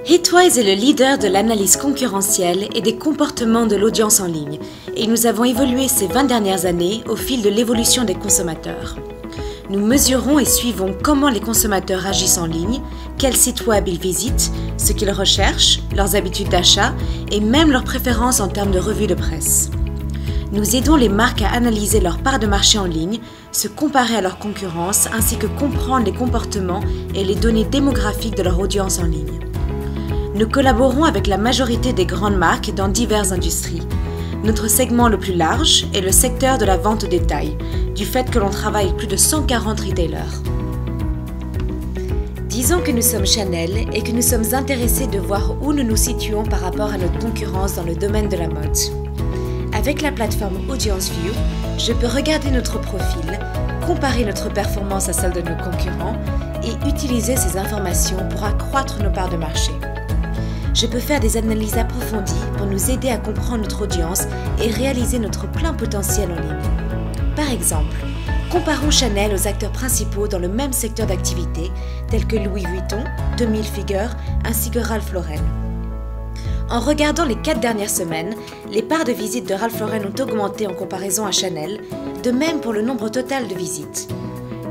Hitwise est le leader de l'analyse concurrentielle et des comportements de l'audience en ligne, et nous avons évolué ces 20 dernières années au fil de l'évolution des consommateurs. Nous mesurons et suivons comment les consommateurs agissent en ligne, quels sites web ils visitent, ce qu'ils recherchent, leurs habitudes d'achat et même leurs préférences en termes de revues de presse. Nous aidons les marques à analyser leur part de marché en ligne, se comparer à leur concurrence ainsi que comprendre les comportements et les données démographiques de leur audience en ligne. Nous collaborons avec la majorité des grandes marques dans diverses industries. Notre segment le plus large est le secteur de la vente au détail, du fait que l'on travaille avec plus de 140 retailers. Disons que nous sommes Chanel et que nous sommes intéressés de voir où nous nous situons par rapport à notre concurrence dans le domaine de la mode. Avec la plateforme AudienceView, je peux regarder notre profil, comparer notre performance à celle de nos concurrents et utiliser ces informations pour accroître nos parts de marché. Je peux faire des analyses approfondies pour nous aider à comprendre notre audience et réaliser notre plein potentiel en ligne. Par exemple, comparons Chanel aux acteurs principaux dans le même secteur d'activité, tels que Louis Vuitton, Tommy Hilfiger ainsi que Ralph Lauren. En regardant les 4 dernières semaines, les parts de visites de Ralph Lauren ont augmenté en comparaison à Chanel, de même pour le nombre total de visites.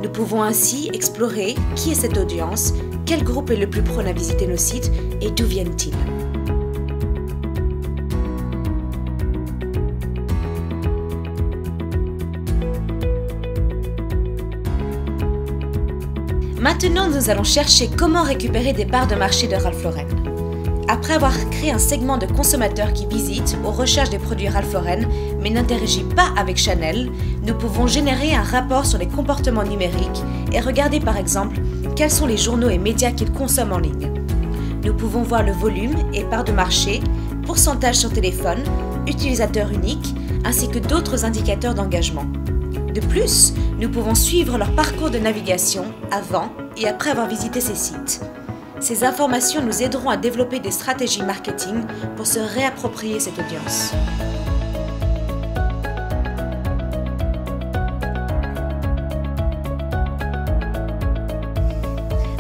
Nous pouvons ainsi explorer qui est cette audience, quel groupe est le plus prône à visiter nos sites et d'où viennent-ils. Maintenant, nous allons chercher comment récupérer des parts de marché de Ralph Lauren. Après avoir créé un segment de consommateurs qui visitent ou recherchent des produits Ralph Lauren mais n'interagissent pas avec Chanel, nous pouvons générer un rapport sur les comportements numériques et regarder par exemple quels sont les journaux et médias qu'ils consomment en ligne. Nous pouvons voir le volume et part de marché, pourcentage sur téléphone, utilisateur unique, ainsi que d'autres indicateurs d'engagement. De plus, nous pouvons suivre leur parcours de navigation avant et après avoir visité ces sites. Ces informations nous aideront à développer des stratégies marketing pour se réapproprier cette audience.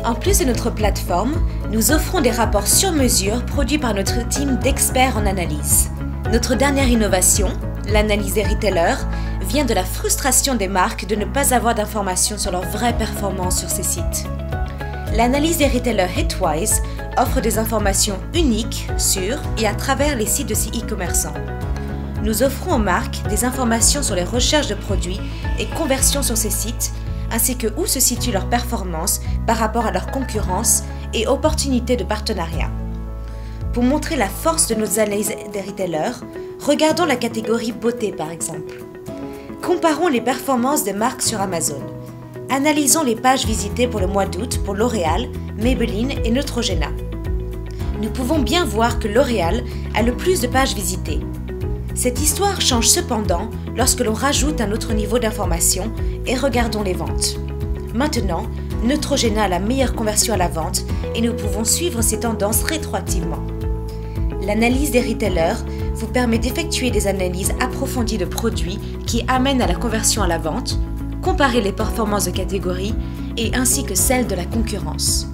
En plus de notre plateforme, nous offrons des rapports sur mesure produits par notre team d'experts en analyse. Notre dernière innovation, l'analyse des retailers, vient de la frustration des marques de ne pas avoir d'informations sur leur vraie performance sur ces sites. L'analyse des retailers Hitwise offre des informations uniques sur et à travers les sites de ces e-commerçants. Nous offrons aux marques des informations sur les recherches de produits et conversions sur ces sites, ainsi que où se situe leur performance par rapport à leur concurrence et opportunités de partenariat. Pour montrer la force de nos analyses des retailers, regardons la catégorie beauté par exemple. Comparons les performances des marques sur Amazon. Analysons les pages visitées pour le mois d'août pour L'Oréal, Maybelline et Neutrogena. Nous pouvons bien voir que L'Oréal a le plus de pages visitées. Cette histoire change cependant lorsque l'on rajoute un autre niveau d'information et regardons les ventes. Maintenant, Neutrogena a la meilleure conversion à la vente et nous pouvons suivre ces tendances rétroactivement. L'analyse des retailers vous permet d'effectuer des analyses approfondies de produits qui amènent à la conversion à la vente, comparer les performances de catégories et ainsi que celles de la concurrence.